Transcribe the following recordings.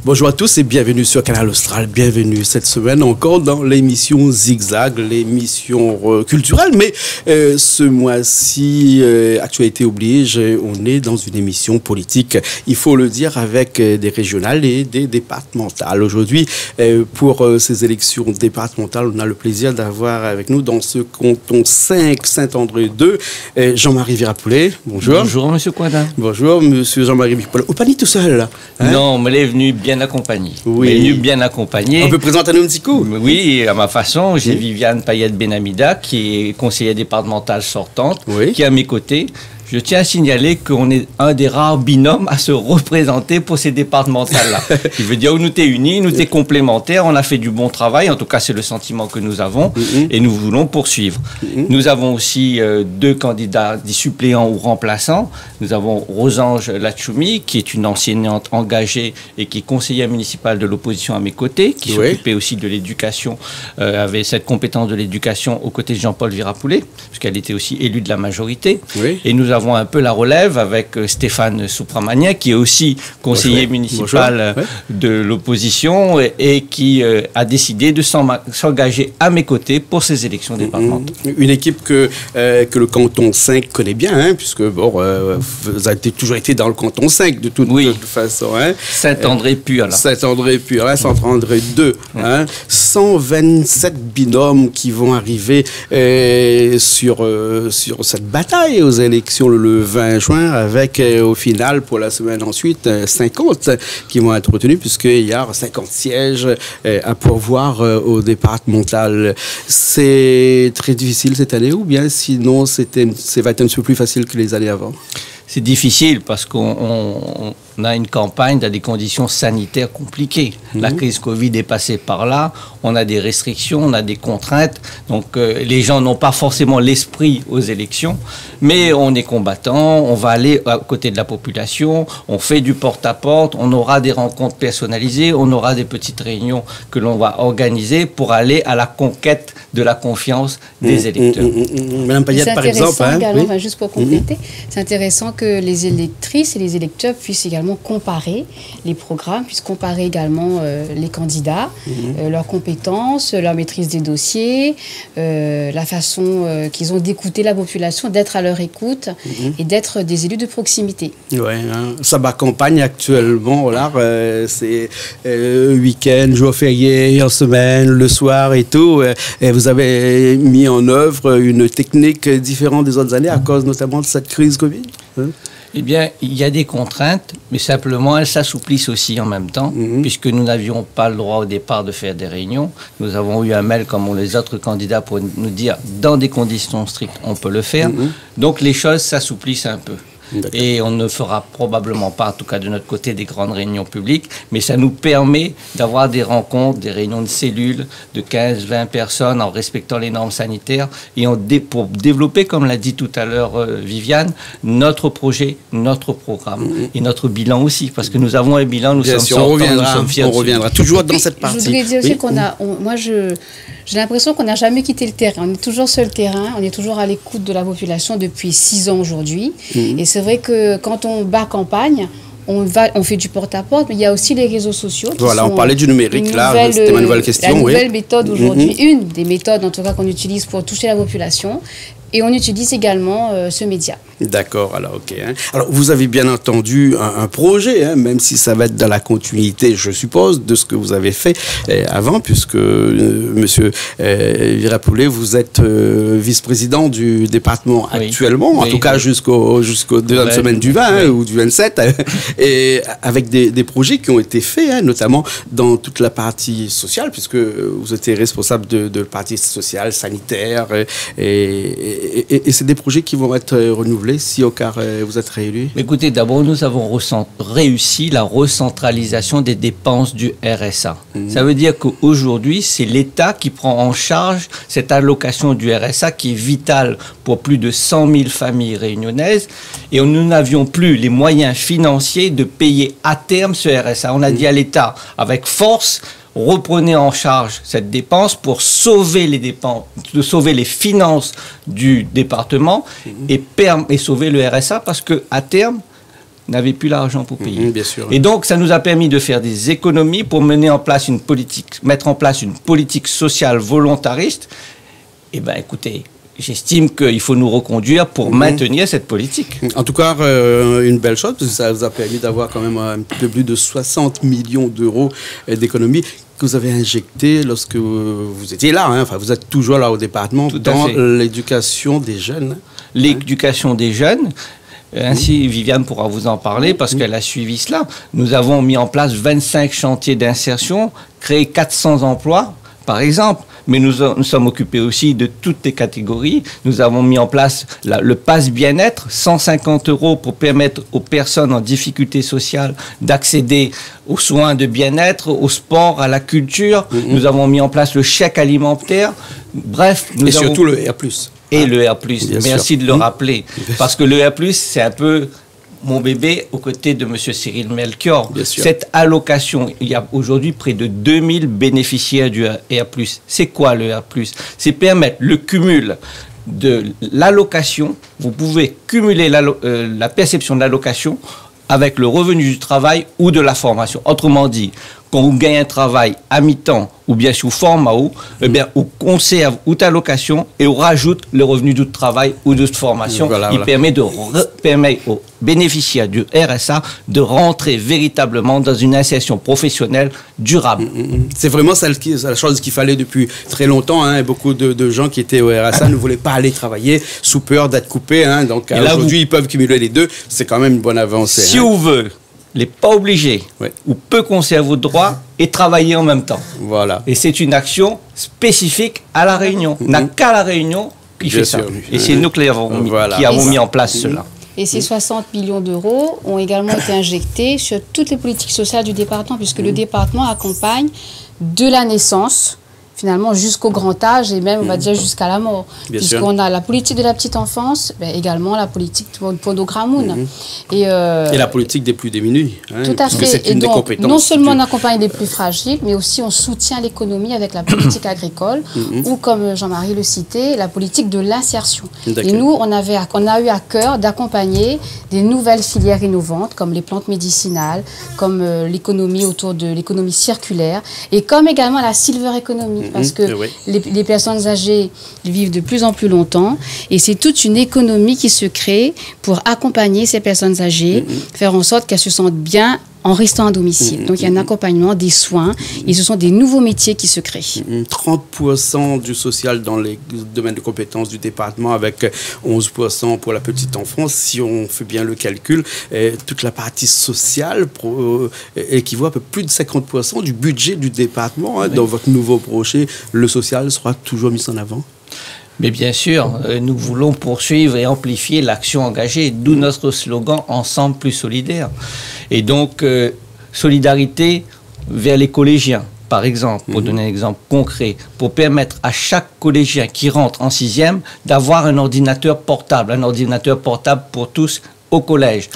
Bonjour à tous et bienvenue sur Canal Austral. Bienvenue cette semaine encore dans l'émission Zigzag, l'émission culturelle. Mais ce mois-ci, actualité oblige, on est dans une émission politique. Il faut le dire, avec des régionales et des départementales. Aujourd'hui, pour ces élections départementales, on a le plaisir d'avoir avec nous dans ce canton 5, Saint-André 2, Jean-Marie Virapoulet. Bonjour. Bonjour, monsieur Coindin. Bonjour, monsieur Jean-Marie Virapoulet. Vous pas tout seul, là, hein? Non, mais il est venu bien accompagné. Oui. Il est venu bien accompagné. On peut présenter un petit coup. Oui, à ma façon. J'ai Viviane Payette-Benamida, qui est conseillère départementale sortante, qui est à mes côtés. Je tiens à signaler qu'on est un des rares binômes à se représenter pour ces départementales-là. Je veux dire, nous sommes unis, nous sommes complémentaires, on a fait du bon travail, en tout cas c'est le sentiment que nous avons, et nous voulons poursuivre. Nous avons aussi deux candidats, des suppléants ou remplaçants. Nous avons Rosange Lachoumi, qui est une enseignante engagée et qui est conseillère municipale de l'opposition à mes côtés, qui s'occupait aussi de l'éducation, avait cette compétence de l'éducation aux côtés de Jean-Paul Virapoulet, puisqu'elle était aussi élue de la majorité. Et nous avons un peu la relève avec Stéphane Soupramagnin, qui est aussi conseiller municipal de l'opposition et qui a décidé de s'engager à mes côtés pour ces élections départementales. Une équipe que le canton 5 connaît bien, hein, puisque bon, vous avez toujours été dans le canton 5 de toute façon. Hein. Saint-André-Pur. Saint-André-Pur, hein, Saint-André 2. Hein, 127 binômes qui vont arriver sur cette bataille aux élections le 20 juin, avec au final pour la semaine ensuite 50 qui vont être retenus, puisqu'il y a 50 sièges à pourvoir au départemental. C'est très difficile cette année, ou bien sinon ça va être un peu plus facile que les années avant? C'est difficile parce qu'on a une campagne dans des conditions sanitaires compliquées. La crise Covid est passée par là, on a des restrictions, on a des contraintes, donc les gens n'ont pas forcément l'esprit aux élections, mais on est combattant, on va aller à côté de la population, on fait du porte-à-porte, on aura des rencontres personnalisées, on aura des petites réunions que l'on va organiser pour aller à la conquête de la confiance des électeurs. Madame Payette, par exemple, également, juste pour compléter, c'est intéressant que les électrices et les électeurs puissent également comparer les programmes, puissent comparer également les candidats, leurs compétences, leur maîtrise des dossiers, la façon qu'ils ont d'écouter la population, d'être à leur écoute et d'être des élus de proximité. Oui, hein, ça va campagne actuellement, là, c'est week-end, jour férié, en semaine, le soir et tout. Et vous avez mis en œuvre une technique différente des autres années à cause notamment de cette crise Covid, hein? Eh bien, il y a des contraintes, mais simplement, elles s'assouplissent aussi en même temps, puisque nous n'avions pas le droit au départ de faire des réunions. Nous avons eu un mail, comme les autres candidats, pour nous dire, dans des conditions strictes, on peut le faire. Donc, les choses s'assouplissent un peu. Et on ne fera probablement pas, en tout cas de notre côté, des grandes réunions publiques, mais ça nous permet d'avoir des rencontres, des réunions de cellules de 15-20 personnes en respectant les normes sanitaires et pour développer, comme l'a dit tout à l'heure Viviane, notre projet, notre programme et notre bilan aussi, parce que nous avons un bilan, nous sommes sortants, nous sommes fiers. On reviendra toujours dans cette partie. Je voudrais dire aussi qu'on a, j'ai l'impression qu'on n'a jamais quitté le terrain. On est toujours sur le terrain, on est toujours à l'écoute de la population depuis 6 ans aujourd'hui. Et c'est vrai que quand on bat campagne, on fait du porte-à-porte, mais il y a aussi les réseaux sociaux. Voilà, on parlait du numérique, là, c'était ma nouvelle question. La nouvelle méthode aujourd'hui, une des méthodes en tout cas qu'on utilise pour toucher la population. Et on utilise également ce média. D'accord, alors ok. Hein. Alors vous avez bien entendu un projet, hein, même si ça va être dans la continuité, je suppose, de ce que vous avez fait avant, puisque monsieur Virapoulet, vous êtes vice-président du département actuellement, en tout cas jusqu'aux deuxième semaine du 20 ou du 27, et avec des projets qui ont été faits, hein, notamment dans toute la partie sociale, puisque vous étiez responsable de la partie sociale, sanitaire, et c'est des projets qui vont être renouvelés si au cas vous êtes réélu? Écoutez, d'abord, nous avons réussi la recentralisation des dépenses du RSA. Ça veut dire qu'aujourd'hui, c'est l'État qui prend en charge cette allocation du RSA qui est vitale pour plus de 100 000 familles réunionnaises. Et nous n'avions plus les moyens financiers de payer à terme ce RSA. On a dit à l'État, avec force, reprenez en charge cette dépense pour sauver les dépenses, sauver les finances du département et sauver le RSA, parce qu'à terme, n'avaient plus l'argent pour payer. Bien sûr. Et donc, ça nous a permis de faire des économies pour mettre en place une politique sociale volontariste. Eh bien, écoutez, j'estime qu'il faut nous reconduire pour maintenir cette politique. En tout cas, une belle chose, parce que ça vous a permis d'avoir quand même un petit peu plus de 60 millions d'euros d'économies que vous avez injecté lorsque vous étiez là. Enfin, vous êtes toujours là au département dans l'éducation des jeunes. L'éducation des jeunes. Ainsi, Viviane pourra vous en parler parce qu'elle a suivi cela. Nous avons mis en place 25 chantiers d'insertion, créé 400 emplois, par exemple. Mais nous sommes occupés aussi de toutes les catégories. Nous avons mis en place le pass bien-être, 150 € pour permettre aux personnes en difficulté sociale d'accéder aux soins de bien-être, au sport, à la culture. Nous avons mis en place le chèque alimentaire. Bref, et surtout le RA+. Et le RA+. Merci de le rappeler. Parce que le RA+, c'est un peu mon bébé aux côtés de M. Cyril Melchior. Cette allocation, il y a aujourd'hui près de 2000 bénéficiaires du RA+. C'est quoi le RA+? C'est permettre le cumul de l'allocation. Vous pouvez cumuler la perception de l'allocation avec le revenu du travail ou de la formation. Autrement dit, quand vous gagnez un travail à mi-temps ou bien sous forme AO, eh bien, on conserve ou allocation et on rajoute le revenu du travail ou de formation. Il permet aux bénéficiaires du RSA de rentrer véritablement dans une insertion professionnelle durable. C'est vraiment la chose qu'il fallait depuis très longtemps. Beaucoup de gens qui étaient au RSA ne voulaient pas aller travailler sous peur d'être coupés. Donc aujourd'hui, ils peuvent cumuler les deux. C'est quand même une bonne avancée. Si on veut n'est pas obligé ou peut conserver vos droits et travailler en même temps. Voilà. Et c'est une action spécifique à La Réunion. N'a qu'à La Réunion qui fait ça. Et c'est nous qui avons mis en place cela. Et ces 60 millions d'euros ont également été injectés sur toutes les politiques sociales du département, puisque le département accompagne de la naissance finalement jusqu'au grand âge et même, on va dire, jusqu'à la mort. Puisqu'on a la politique de la petite enfance, également la politique pour nos Gramoun. Et la politique des plus démunis. Tout à fait. Et donc, non seulement on accompagne les plus fragiles, mais aussi on soutient l'économie avec la politique agricole ou, comme Jean-Marie le citait, la politique de l'insertion. Et nous, on a eu à cœur d'accompagner des nouvelles filières innovantes, comme les plantes médicinales, comme l'économie autour de l'économie circulaire, et comme également la silver economy. Parce que les personnes âgées vivent de plus en plus longtemps et c'est toute une économie qui se crée pour accompagner ces personnes âgées, faire en sorte qu'elles se sentent bien en restant à domicile. Donc il y a un accompagnement, des soins et ce sont des nouveaux métiers qui se créent. 30% du social dans les domaines de compétences du département avec 11% pour la petite enfance. Si on fait bien le calcul, toute la partie sociale équivaut à peu plus de 50% du budget du département. Dans votre nouveau projet, le social sera toujours mis en avant. Mais bien sûr, nous voulons poursuivre et amplifier l'action engagée, d'où notre slogan « Ensemble plus solidaire ». Et donc, solidarité vers les collégiens, par exemple, pour donner un exemple concret, pour permettre à chaque collégien qui rentre en 6e d'avoir un ordinateur portable pour tous au collège.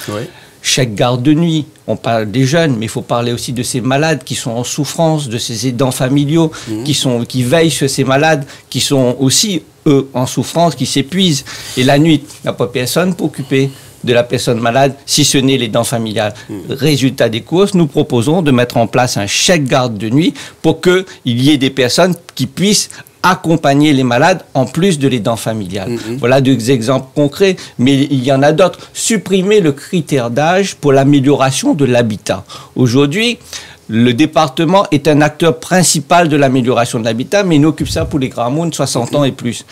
Chaque garde de nuit, on parle des jeunes, mais il faut parler aussi de ces malades qui sont en souffrance, de ces aidants familiaux qui veillent sur ces malades, qui sont aussi, eux, en souffrance, qui s'épuisent. Et la nuit, il n'y a pas personne pour occuper de la personne malade, si ce n'est l'aidant familial. Résultat des courses, nous proposons de mettre en place un chèque garde de nuit pour qu'il y ait des personnes qui puissent accompagner les malades en plus de l'aidant familial. Voilà deux exemples concrets, mais il y en a d'autres. Supprimer le critère d'âge pour l'amélioration de l'habitat. Aujourd'hui, le département est un acteur principal de l'amélioration de l'habitat, mais il occupe ça pour les Gramoun, 60 ans et plus.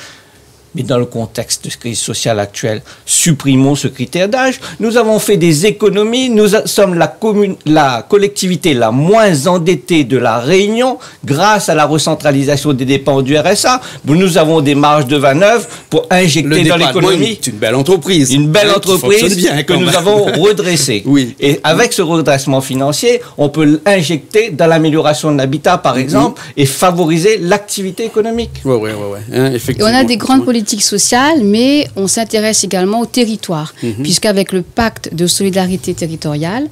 Mais dans le contexte de crise sociale actuelle, supprimons ce critère d'âge. Nous avons fait des économies. Nous sommes la collectivité la moins endettée de la Réunion grâce à la recentralisation des dépenses du RSA. Nous avons des marges de manœuvre pour injecter dans l'économie. C'est une belle entreprise. Une belle entreprise que nous avons redressée. Et avec ce redressement financier, on peut injecter dans l'amélioration de l'habitat, par exemple, et favoriser l'activité économique. Effectivement. Et on a des grandes politiques politique sociale, mais on s'intéresse également au territoire, puisqu'avec le pacte de solidarité territoriale,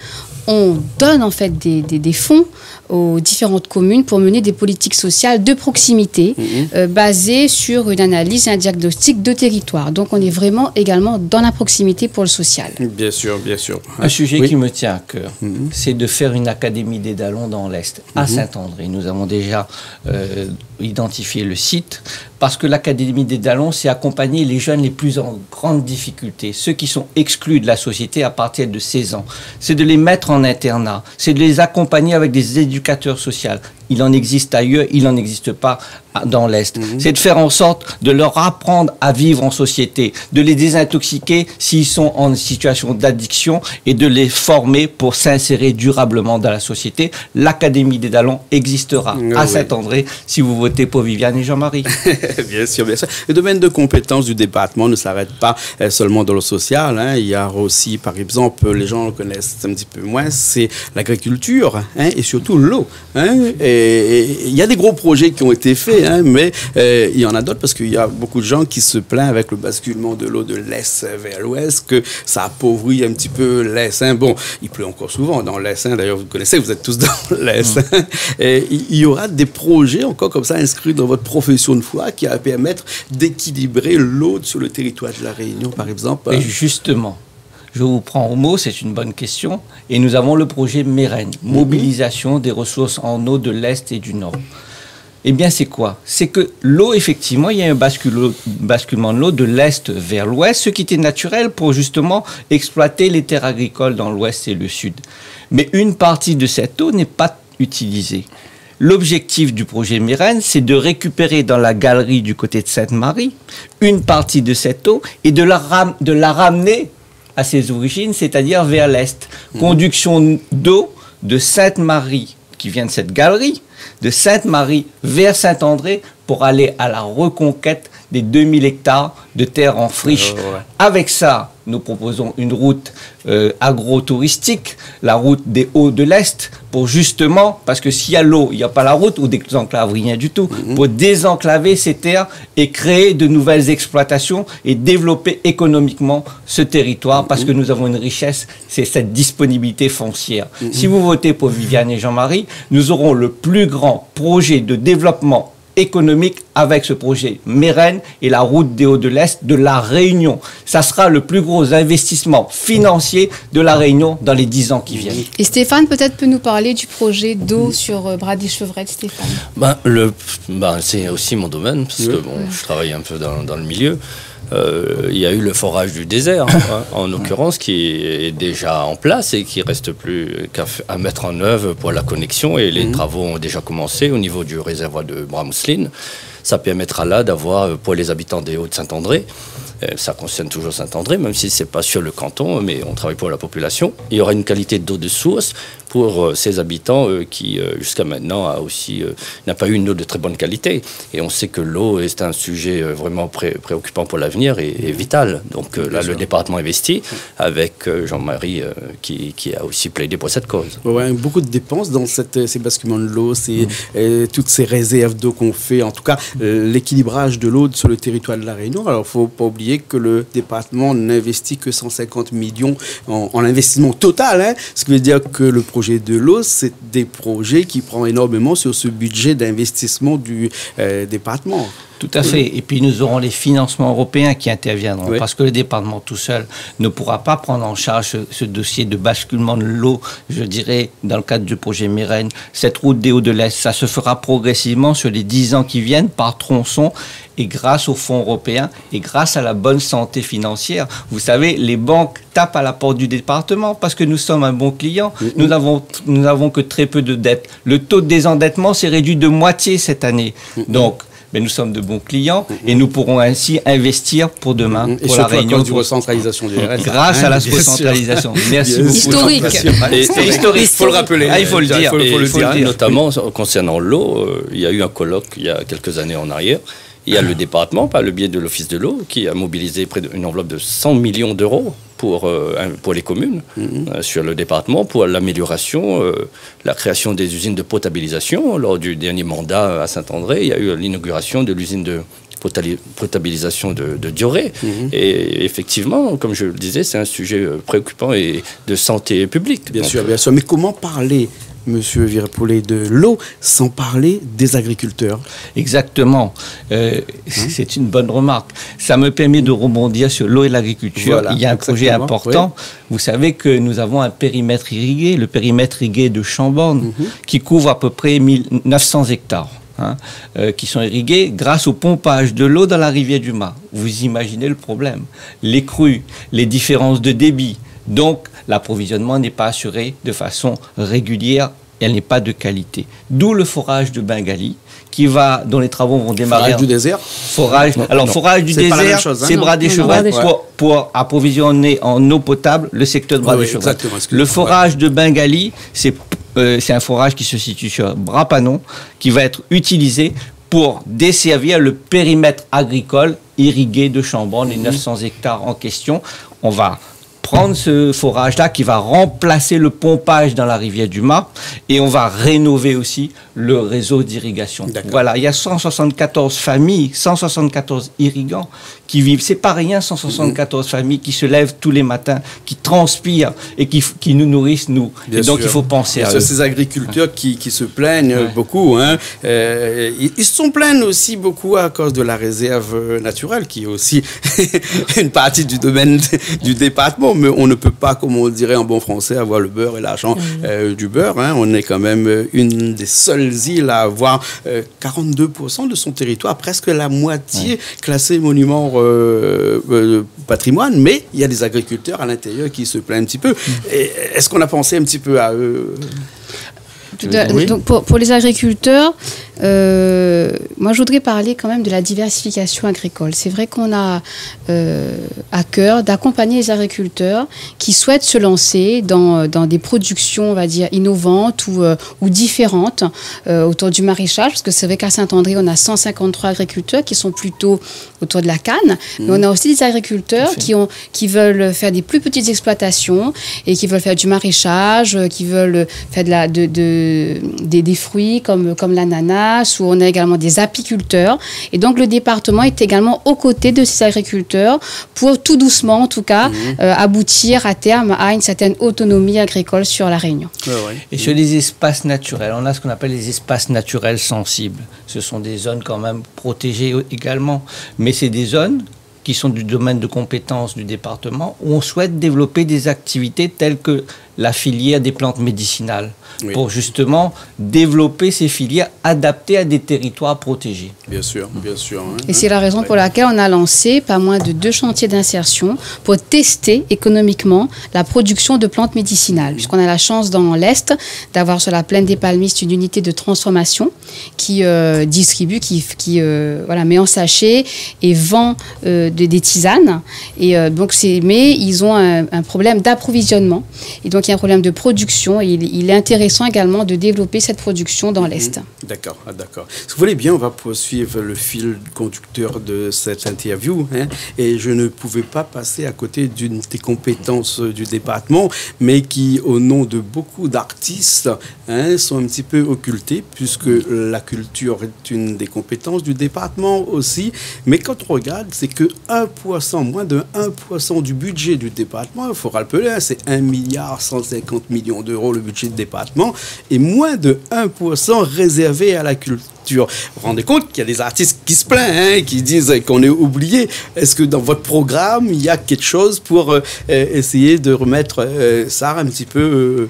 on donne en fait des fonds aux différentes communes pour mener des politiques sociales de proximité basées sur une analyse et un diagnostic de territoire. Donc on est vraiment également dans la proximité pour le social. Bien sûr, bien sûr. Un sujet qui me tient à cœur, c'est de faire une académie des Dallons dans l'Est, à Saint-André. Nous avons déjà identifié le site, parce que l'Académie des Dallons, c'est accompagner les jeunes les plus en grande difficulté, ceux qui sont exclus de la société à partir de 16 ans. C'est de les mettre en internat, c'est de les accompagner avec des éducateurs sociaux. Il en existe ailleurs, il n'en existe pas dans l'Est. C'est de faire en sorte de leur apprendre à vivre en société, de les désintoxiquer s'ils sont en situation d'addiction et de les former pour s'insérer durablement dans la société. L'Académie des Dallons existera à Saint-André si vous votez pour Viviane et Jean-Marie. Bien sûr, bien sûr. Le domaine de compétences du département ne s'arrête pas seulement dans le social. Il y a aussi, par exemple, les gens le connaissent un petit peu moins, c'est l'agriculture et surtout l'eau. Et il y a des gros projets qui ont été faits, mais il y en a d'autres parce qu'il y a beaucoup de gens qui se plaignent avec le basculement de l'eau de l'Est vers l'Ouest, que ça appauvrit un petit peu l'Est. Bon, il pleut encore souvent dans l'Est. D'ailleurs, vous connaissez, vous êtes tous dans l'Est. Et il y aura des projets encore comme ça inscrits dans votre profession de foi qui va permettre d'équilibrer l'eau sur le territoire de la Réunion, par exemple. Et justement, je vous prends au mot, c'est une bonne question. Et nous avons le projet MEREN, mobilisation des ressources en eau de l'Est et du Nord. Eh bien, c'est quoi? C'est que l'eau, effectivement, il y a un basculement de l'eau de l'Est vers l'Ouest, ce qui était naturel pour justement exploiter les terres agricoles dans l'Ouest et le Sud. Mais une partie de cette eau n'est pas utilisée. L'objectif du projet MEREN, c'est de récupérer dans la galerie du côté de Sainte-Marie une partie de cette eau et de la ramener à ses origines, c'est-à-dire vers l'Est. Conduction d'eau de Sainte-Marie, qui vient de cette galerie, de Sainte-Marie vers Saint-André pour aller à la reconquête des 2000 hectares de terres en friche. Avec ça, nous proposons une route agro-touristique, la route des Hauts de l'Est, pour justement, parce que s'il y a l'eau, il n'y a pas la route, ou désenclave, rien du tout, pour désenclaver ces terres et créer de nouvelles exploitations et développer économiquement ce territoire, parce que nous avons une richesse, c'est cette disponibilité foncière. Si vous votez pour Viviane et Jean-Marie, nous aurons le plus grand projet de développement économique avec ce projet MEREN et la route des Hauts de l'Est de la Réunion. Ça sera le plus gros investissement financier de la Réunion dans les 10 ans qui viennent. Et Stéphane, peut-être peut nous parler du projet d'eau sur Brady-Chevrette, Stéphane. C'est aussi mon domaine, parce que je travaille un peu dans le milieu. Il y a eu le forage du désert, en l'occurrence, qui est déjà en place et qui reste plus qu'à mettre en œuvre pour la connexion. Et les travaux ont déjà commencé au niveau du réservoir de Bras-Mousseline. Ça permettra là d'avoir, pour les habitants des Hauts-de-Saint-André, ça concerne toujours Saint-André, même si ce n'est pas sur le canton, mais on travaille pour la population. Il y aura une qualité d'eau de source pour ces habitants qui, jusqu'à maintenant, n'a pas eu une eau de très bonne qualité. Et on sait que l'eau est un sujet vraiment préoccupant pour l'avenir et vital. Donc là, le département investit avec Jean-Marie qui a aussi plaidé pour cette cause. Beaucoup de dépenses dans ces basculements de l'eau, toutes ces réserves d'eau qu'on fait, en tout cas l'équilibrage de l'eau sur le territoire de la Réunion. Alors, il ne faut pas oublier que le département n'investit que 150 millions en investissement total, ce qui veut dire que le projet de l'eau, c'est des projets qui prennent énormément sur ce budget d'investissement du département. Tout à fait. Et puis nous aurons les financements européens qui interviendront, parce que le département tout seul ne pourra pas prendre en charge ce dossier de basculement de l'eau, je dirais, dans le cadre du projet MEREN. Cette route des Hauts de l'Est, ça se fera progressivement sur les 10 ans qui viennent par tronçon et grâce aux fonds européens et grâce à la bonne santé financière. Vous savez, les banques tapent à la porte du département parce que nous sommes un bon client. Nous n'avons que très peu de dettes. Le taux de désendettement s'est réduit de moitié cette année. Donc, mais nous sommes de bons clients et nous pourrons ainsi investir pour demain, pour la Réunion. Du recentralisation du RSA. Grâce à la recentralisation. Merci beaucoup. Historique. Historique, il faut le rappeler. Il faut le dire. Il faut le dire. Notamment concernant l'eau, il y a eu un colloque il y a quelques années en arrière. Il y a le département, par le biais de l'Office de l'eau, qui a mobilisé près d'une enveloppe de 100 millions d'euros pour les communes sur le département, pour l'amélioration, la création des usines de potabilisation. Lors du dernier mandat à Saint-André, il y a eu l'inauguration de l'usine de potabilisation de diurée. Et effectivement, comme je le disais, c'est un sujet préoccupant et de santé publique. Bien sûr, bien sûr. Mais comment parler, Monsieur Virapollet, de l'eau sans parler des agriculteurs? Exactement. C'est une bonne remarque. Ça me permet de rebondir sur l'eau et l'agriculture. Voilà, il y a un projet important. Oui. Vous savez que nous avons un périmètre irrigué, le périmètre irrigué de Chamborne, qui couvre à peu près 900 hectares. Qui sont irrigués grâce au pompage de l'eau dans la rivière du Mas. Vous imaginez le problème. Les crues, les différences de débit. Donc, l'approvisionnement n'est pas assuré de façon régulière et elle n'est pas de qualité. D'où le forage de Bengali, dont les travaux vont démarrer. Forage du désert Forage du désert, c'est Bras des Chevreuils pour approvisionner en eau potable le secteur de Bras des Chevreuils. Le forage de Bengali, c'est un forage qui se situe sur Bras-Panon, qui va être utilisé pour desservir le périmètre agricole irrigué de Chamborne, les 900 hectares en question. On va prendre ce forage-là qui va remplacer le pompage dans la rivière du Mas et on va rénover aussi le réseau d'irrigation. Voilà, il y a 174 familles, 174 irrigants qui vivent. C'est pas rien, 174 familles qui se lèvent tous les matins, qui transpirent et qui nous nourrissent, nous. Et donc, il faut penser à eux. Ces agriculteurs qui se plaignent beaucoup, ils se plaignent aussi beaucoup à cause de la réserve naturelle, qui est aussi une partie du domaine du département. Mais on ne peut pas, comme on dirait en bon français, avoir le beurre et l'argent du beurre. On est quand même une des seules îles à avoir 42% de son territoire, presque la moitié classé monument patrimoine, mais il y a des agriculteurs à l'intérieur qui se plaignent un petit peu. Est-ce qu'on a pensé un petit peu à eux? Donc pour les agriculteurs, moi je voudrais parler quand même de la diversification agricole. C'est vrai qu'on a à cœur d'accompagner les agriculteurs qui souhaitent se lancer dans des productions, on va dire, innovantes ou différentes autour du maraîchage, parce que c'est vrai qu'à Saint-André, on a 153 agriculteurs qui sont plutôt autour de la canne, mais on a aussi des agriculteurs qui veulent faire des plus petites exploitations et qui veulent faire du maraîchage, qui veulent faire des fruits comme l'ananas, où on a également des apiculteurs. Et donc, le département est également aux côtés de ces agriculteurs pour tout doucement, en tout cas, aboutir à terme à une certaine autonomie agricole sur la Réunion. Et sur les espaces naturels, on a ce qu'on appelle les espaces naturels sensibles. Ce sont des zones quand même protégées également, mais c'est des zones qui sont du domaine de compétence du département où on souhaite développer des activités telles que la filière des plantes médicinales, pour justement développer ces filières adaptées à des territoires protégés. Bien sûr, bien sûr. Et c'est la raison pour laquelle on a lancé pas moins de 2 chantiers d'insertion pour tester économiquement la production de plantes médicinales. Puisqu'on a la chance dans l'Est d'avoir sur la plaine des Palmistes une unité de transformation qui distribue, qui met en sachet et vend des tisanes. Et donc mais ils ont un problème d'approvisionnement. Et donc il y a un problème de production et il est intéressant également de développer cette production dans l'Est. D'accord, d'accord. Si vous voulez bien, on va poursuivre le fil conducteur de cette interview. Et je ne pouvais pas passer à côté d'une des compétences du département, mais qui, au nom de beaucoup d'artistes, sont un petit peu occultées, puisque la culture est une des compétences du département aussi. Mais quand on regarde, c'est que 1%, moins de 1% du budget du département, il faut rappeler, c'est 1,150 milliard d'euros le budget du département, et moins de 1% réservé à la culture. Vous vous rendez compte qu'il y a des artistes qui se plaignent, qui disent qu'on est oublié. Est-ce que dans votre programme, il y a quelque chose pour essayer de remettre ça un petit peu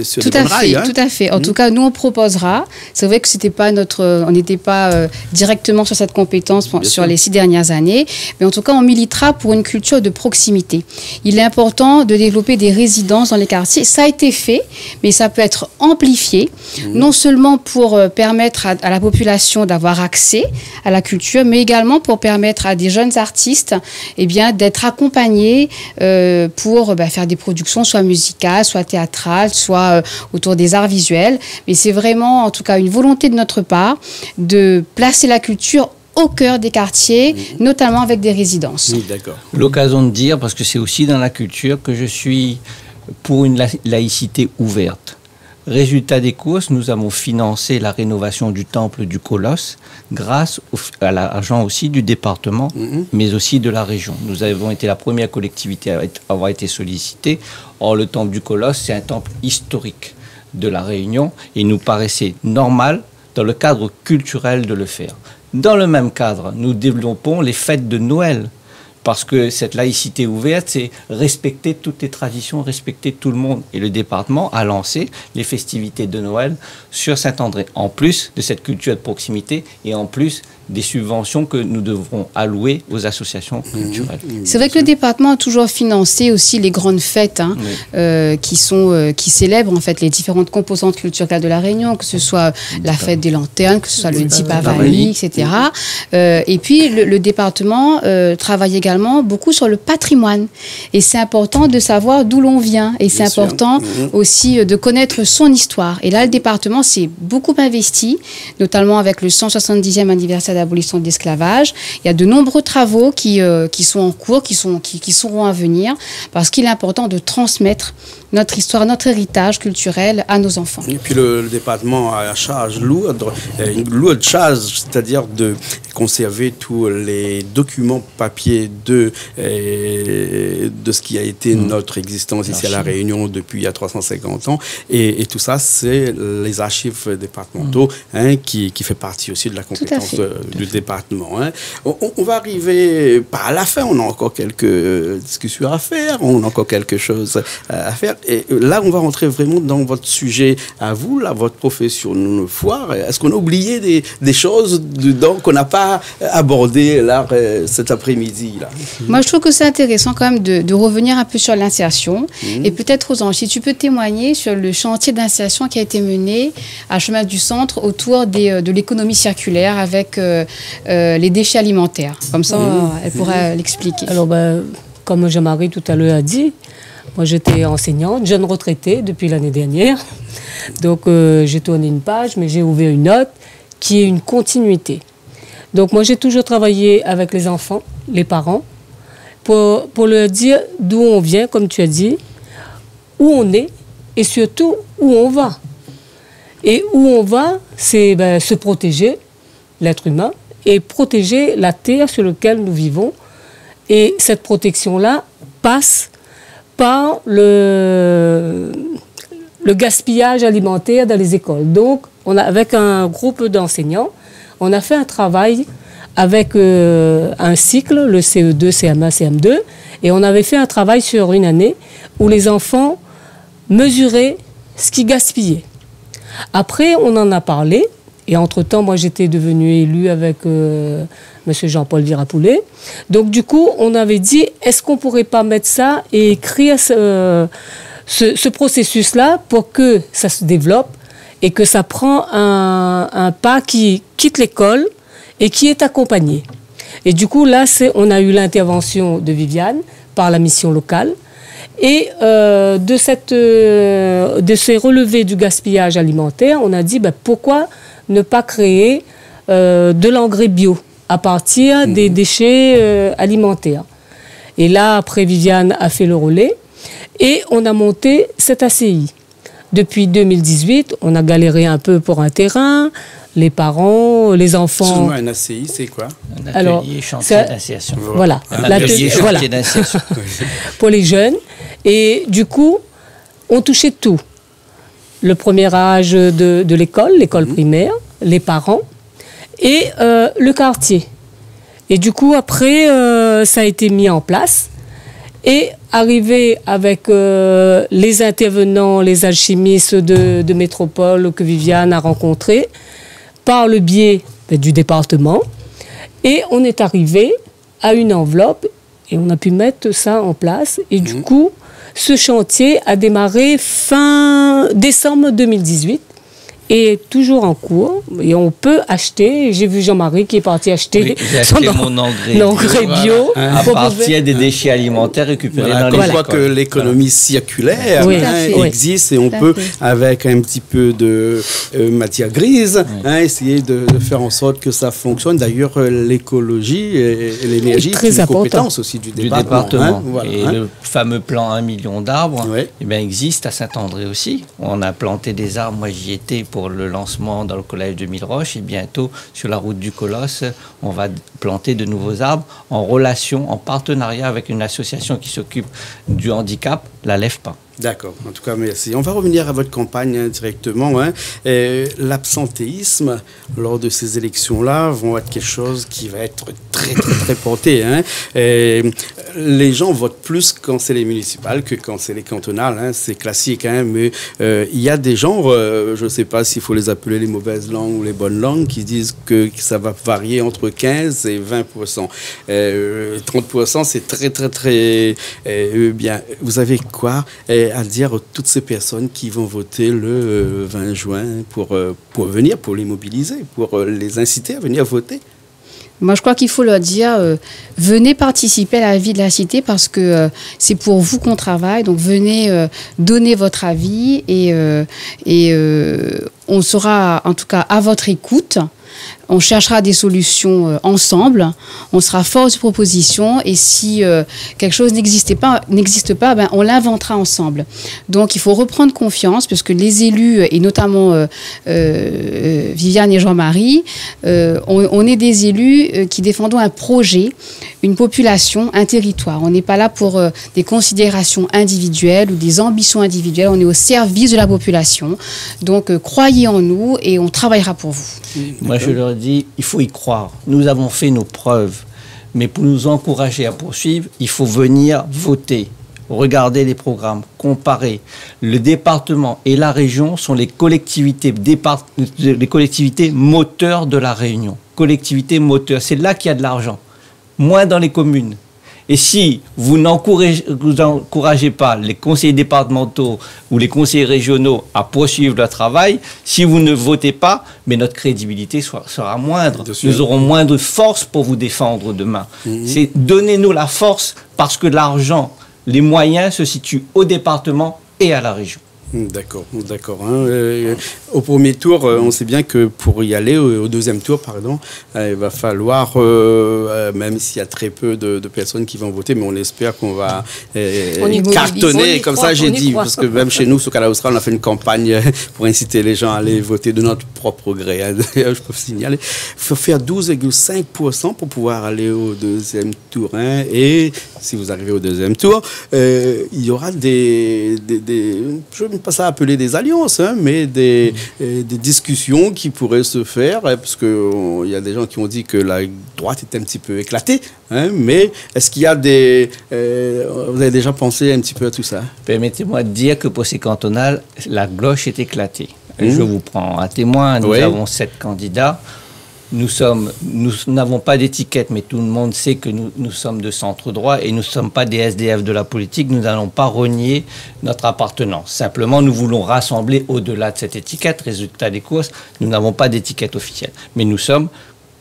sur les bons rails? Tout à fait. En tout cas, nous, on proposera. C'est vrai que c'était pas on n'était pas directement sur cette compétence sur les 6 dernières années, mais en tout cas, on militera pour une culture de proximité. Il est important de développer des résidences dans les quartiers. Ça a été fait, mais ça peut être amplifié, non seulement pour permettre à la population d'avoir accès à la culture, mais également pour permettre à des jeunes artistes d'être accompagnés pour faire des productions soit musicales, soit théâtrales, soit autour des arts visuels. Mais c'est vraiment, en tout cas, une volonté de notre part de placer la culture au cœur des quartiers, notamment avec des résidences. Oui, d'accord. L'occasion de dire, parce que c'est aussi dans la culture, que je suis pour une laïcité ouverte. Résultat des courses, nous avons financé la rénovation du temple du Colosse grâce à l'argent aussi du département, mais aussi de la région. Nous avons été la première collectivité à avoir été sollicitée. Or, le temple du Colosse, c'est un temple historique de la Réunion et il nous paraissait normal, dans le cadre culturel, de le faire. Dans le même cadre, nous développons les fêtes de Noël. Parce que cette laïcité ouverte, c'est respecter toutes les traditions, respecter tout le monde. Et le département a lancé les festivités de Noël sur Saint-André, en plus de cette culture de proximité et en plus des subventions que nous devrons allouer aux associations culturelles. C'est vrai que le département a toujours financé aussi les grandes fêtes qui célèbrent en fait les différentes composantes culturelles de la Réunion, que ce soit la fête des lanternes, que ce soit le Dipavali, etc. Et puis le département travaille également beaucoup sur le patrimoine. Et c'est important de savoir d'où l'on vient. Et c'est important aussi de connaître son histoire. Et là, le département s'est beaucoup investi, notamment avec le 170e anniversaire d'abolition de l'esclavage. Il y a de nombreux travaux qui sont en cours, qui seront à venir, parce qu'il est important de transmettre notre histoire, notre héritage culturel à nos enfants. Et puis le département a une lourde charge, c'est-à-dire de conserver tous les documents papier de ce qui a été notre existence ici à La Réunion depuis il y a 350 ans. Et tout ça, c'est les archives départementaux qui fait partie aussi de la compétence du département. On va arriver pas à la fin, on a encore quelques discussions à faire, on a encore quelque chose à faire. Et là, on va rentrer vraiment dans votre sujet à vous, là, votre profession de foire. Est-ce qu'on a oublié des choses dedans qu'on n'a pas abordées là, cet après-midi là? Moi, je trouve que c'est intéressant quand même de revenir un peu sur l'insertion. Et peut-être, Rosange, si tu peux témoigner sur le chantier d'insertion qui a été mené à Chemin du Centre autour de l'économie circulaire avec les déchets alimentaires. Comme ça, elle pourra l'expliquer. Alors, comme Jean-Marie tout à l'heure a dit, moi j'étais enseignante, jeune retraitée depuis l'année dernière. Donc j'ai tourné une page, mais j'ai ouvert une autre qui est une continuité. Donc moi j'ai toujours travaillé avec les enfants, les parents, pour leur dire d'où on vient, comme tu as dit, où on est et surtout où on va. Et où on va, c'est se protéger, l'être humain, et protéger la terre sur laquelle nous vivons. Et cette protection-là passe par le gaspillage alimentaire dans les écoles. Donc, avec un groupe d'enseignants, on a fait un travail avec un cycle, le CE2, CM1, CM2, et on avait fait un travail sur une année où les enfants mesuraient ce qu'ils gaspillaient. Après, on en a parlé, et entre-temps, moi, j'étais devenue élue avec M. Jean-Paul Virapoulet. Donc, du coup, on avait dit, est-ce qu'on ne pourrait pas mettre ça et écrire ce processus-là pour que ça se développe et que ça prend un pas qui quitte l'école et qui est accompagné. Et du coup, là, on a eu l'intervention de Viviane par la mission locale. Et de ces relevés du gaspillage alimentaire, on a dit pourquoi ne pas créer de l'engrais bio à partir des déchets alimentaires. Et là, après, Viviane a fait le relais et on a monté cette ACI. Depuis 2018, on a galéré un peu pour un terrain, les parents, les enfants... Excuse-moi, un ACI, c'est quoi? Un atelier chantier d'insertion. Voilà. Un atelier chantier d'insertion. Pour les jeunes. Et du coup, on touchait tout. Le premier âge de l'école primaire, les parents et le quartier. Et du coup, après, ça a été mis en place. Et arrivé avec les intervenants, les alchimistes de métropole que Viviane a rencontrés, par le biais du département. Et on est arrivé à une enveloppe et on a pu mettre ça en place. Et du coup, ce chantier a démarré fin décembre 2018. est toujours en cours et on peut acheter. J'ai vu Jean-Marie qui est parti acheter mon engrais bio à partir des déchets alimentaires récupérés dans les écoles. On voit que l'économie circulaire existe et on peut, avec un petit peu de matière grise, essayer de faire en sorte que ça fonctionne. D'ailleurs, l'écologie et l'énergie, c'est une compétence aussi du département. Et le fameux plan 1 million d'arbres existe à Saint-André aussi. On a planté des arbres. Moi, j'y étais pour le lancement dans le collège de Milleroche. Et bientôt, sur la route du Colosse, on va planter de nouveaux arbres en relation, en partenariat avec une association qui s'occupe du handicap, la LEFPA. D'accord, en tout cas, merci. On va revenir à votre campagne directement. L'absentéisme lors de ces élections-là vont être quelque chose qui va être très, très, très porté. Les gens votent plus quand c'est les municipales que quand c'est les cantonales. C'est classique, mais il y a des gens, je ne sais pas s'il faut les appeler les mauvaises langues ou les bonnes langues, qui disent que ça va varier entre 15 et 20%. 30%, c'est très, très, très bien. Vous avez quoi à dire à toutes ces personnes qui vont voter le 20 juin pour venir, pour les mobiliser, pour les inciter à venir voter? Moi, je crois qu'il faut leur dire, venez participer à la vie de la cité parce que c'est pour vous qu'on travaille. Donc, venez donner votre avis et on sera, en tout cas, à votre écoute. On cherchera des solutions ensemble, on sera force de proposition et si quelque chose n'existe pas, on l'inventera ensemble. Donc il faut reprendre confiance parce que les élus, et notamment Viviane et Jean-Marie, on est des élus qui défendons un projet, une population, un territoire. On n'est pas là pour des considérations individuelles ou des ambitions individuelles, on est au service de la population. Donc croyez en nous et on travaillera pour vous. Moi je leur dis, il faut y croire. Nous avons fait nos preuves. Mais pour nous encourager à poursuivre, il faut venir voter, regarder les programmes, comparer. Le département et la région sont les collectivités moteurs de la Réunion. Collectivités moteurs, c'est là qu'il y a de l'argent. Moins dans les communes. Et si vous n'encouragez pas les conseillers départementaux ou les conseillers régionaux à poursuivre leur travail, si vous ne votez pas, mais notre crédibilité sera moindre. Nous aurons moins de force pour vous défendre demain. C'est donnez-nous la force parce que l'argent, les moyens se situent au département et à la région. D'accord. Au premier tour, on sait bien que pour y aller, au deuxième tour, il va falloir, même s'il y a très peu de personnes qui vont voter, mais on espère qu'on va cartonner, comme ça j'ai dit, parce que même chez nous, sur Canal Austral, on a fait une campagne pour inciter les gens à aller voter de notre propre gré. Je peux signaler. Il faut faire 12,5% pour pouvoir aller au deuxième tour. Et si vous arrivez au deuxième tour, il y aura je ne vais pas ça appeler des alliances, mais des discussions qui pourraient se faire, parce qu'il y a des gens qui ont dit que la droite est un petit peu éclatée, mais est-ce qu'il y a vous avez déjà pensé un petit peu à tout ça? Permettez-moi de dire que pour ces cantonales, la cloche est éclatée. Je vous prends à témoin, nous avons 7 candidats. Nous n'avons pas d'étiquette, mais tout le monde sait que nous sommes de centre droit et nous ne sommes pas des SDF de la politique. Nous n'allons pas renier notre appartenance. Simplement, nous voulons rassembler au-delà de cette étiquette. Résultat des courses, nous n'avons pas d'étiquette officielle. Mais nous sommes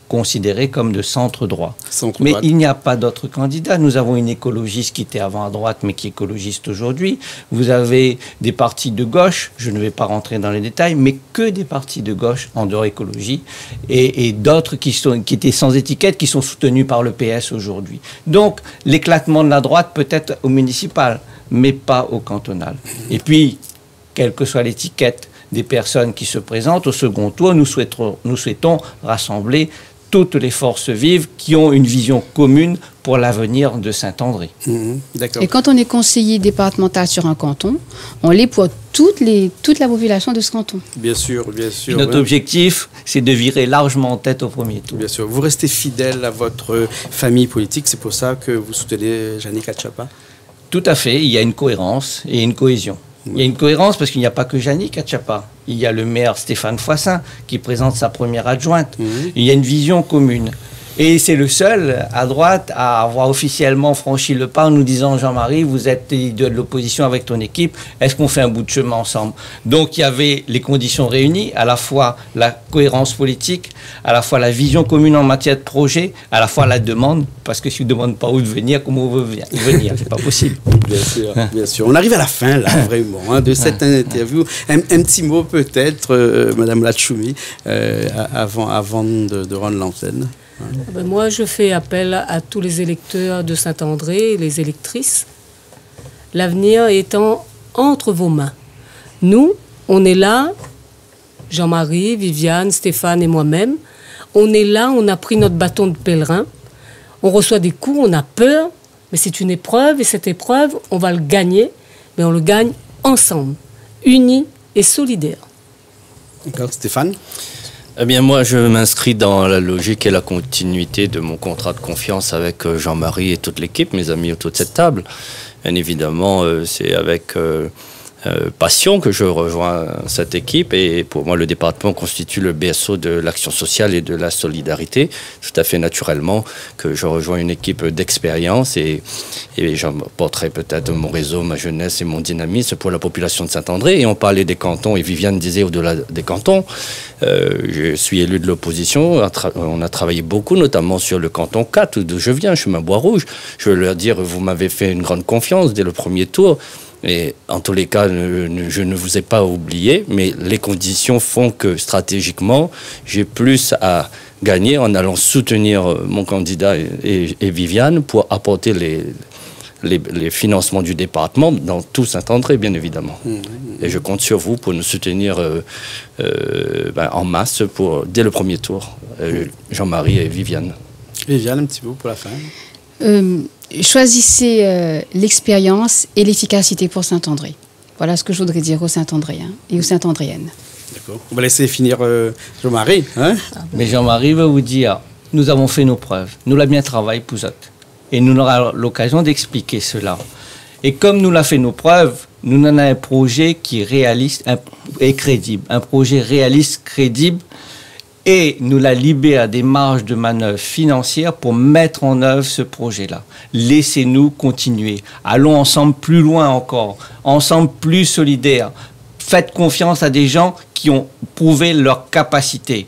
considérés comme de centre droit. Mais il n'y a pas d'autres candidats. Nous avons une écologiste qui était avant à droite, mais qui est écologiste aujourd'hui. Vous avez des partis de gauche, je ne vais pas rentrer dans les détails, mais que des partis de gauche en dehors écologie, et d'autres qui étaient sans étiquette, qui sont soutenus par le PS aujourd'hui. Donc, l'éclatement de la droite peut être au municipal, mais pas au cantonal. Et puis, quelle que soit l'étiquette des personnes qui se présentent au second tour, nous souhaitons rassembler toutes les forces vives qui ont une vision commune pour l'avenir de Saint-André. Et quand on est conseiller départemental sur un canton, on l'est pour toute la population de ce canton. Bien sûr. Et notre objectif, c'est de virer largement en tête au premier tour. Bien sûr. Vous restez fidèle à votre famille politique, c'est pour ça que vous soutenez Jannick Atchapa? Tout à fait, il y a une cohérence et une cohésion. Il y a une cohérence parce qu'il n'y a pas que Jannick Atchapa. Il y a le maire Stéphane Foissin qui présente sa première adjointe. Il y a une vision commune. Et c'est le seul à droite à avoir officiellement franchi le pas en nous disant, Jean-Marie, vous êtes de l'opposition avec ton équipe, est-ce qu'on fait un bout de chemin ensemble? Donc il y avait les conditions réunies, à la fois la cohérence politique, à la fois la vision commune en matière de projet, à la fois la demande, parce que si on ne demande pas où de venir, comment on veut venir? C'est pas possible. Bien sûr, bien sûr. On arrive à la fin, là, vraiment, de cette interview. Un petit mot peut-être, Madame Lachoumi, avant de rendre l'antenne. Moi, je fais appel à tous les électeurs de Saint-André, les électrices. L'avenir étant entre vos mains. Nous, on est là, Jean-Marie, Viviane, Stéphane et moi-même. On est là, on a pris notre bâton de pèlerin. On reçoit des coups, on a peur, mais c'est une épreuve et cette épreuve, on va le gagner, mais on le gagne ensemble, unis et solidaires. D'accord, Stéphane? Eh bien, moi, je m'inscris dans la logique et la continuité de mon contrat de confiance avec Jean-Marie et toute l'équipe, mes amis autour de cette table. Bien évidemment, c'est avec passion que je rejoins cette équipe et pour moi, le département constitue le berceau de l'action sociale et de la solidarité. Tout à fait naturellement que je rejoins une équipe d'expérience et j'apporterai peut-être mon réseau, ma jeunesse et mon dynamisme pour la population de Saint-André. Et on parlait des cantons et Viviane disait au-delà des cantons. Je suis élu de l'opposition. On a travaillé beaucoup, notamment sur le canton 4 d'où je viens, chemin Bois-Rouge. Je veux leur dire, vous m'avez fait une grande confiance dès le premier tour. Et en tous les cas, je ne vous ai pas oublié, mais les conditions font que stratégiquement, j'ai plus à gagner en allant soutenir mon candidat et Viviane pour apporter les financements du département dans tout Saint-André, bien évidemment. Et je compte sur vous pour nous soutenir en masse dès le premier tour, Jean-Marie et Viviane. Viviane, un petit mot pour la fin. Choisissez l'expérience et l'efficacité pour Saint-André. Voilà ce que je voudrais dire aux Saint-Andréens et aux Saint-Andréennes. D'accord. On va laisser finir Jean-Marie. Hein? Mais Jean-Marie veut vous dire, nous avons fait nos preuves. Nous l'avons bien travaillé, Pouzotte. Et nous aurons l'occasion d'expliquer cela. Et comme nous l'avons fait nos preuves, nous en avons un projet qui est réaliste et crédible. Un projet réaliste, crédible. Et nous la libère des marges de manœuvre financières pour mettre en œuvre ce projet-là. Laissez-nous continuer. Allons ensemble plus loin encore. Ensemble plus solidaires. Faites confiance à des gens qui ont prouvé leur capacité.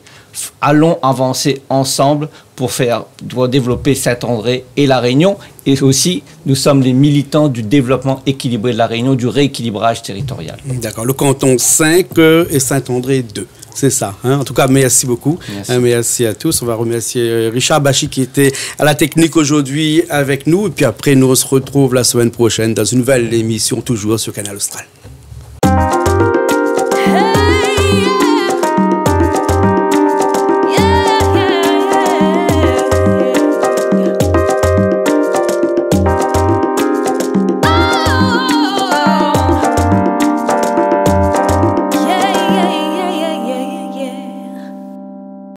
Allons avancer ensemble pour développer Saint-André et La Réunion. Et aussi, nous sommes les militants du développement équilibré de La Réunion, du rééquilibrage territorial. D'accord. Le canton 5 et Saint-André 2. C'est ça. Hein? En tout cas, merci beaucoup. Merci. Merci à tous. On va remercier Richard Bachy qui était à la technique aujourd'hui avec nous. Et puis après, nous on se retrouve la semaine prochaine dans une nouvelle émission, toujours sur Canal Austral.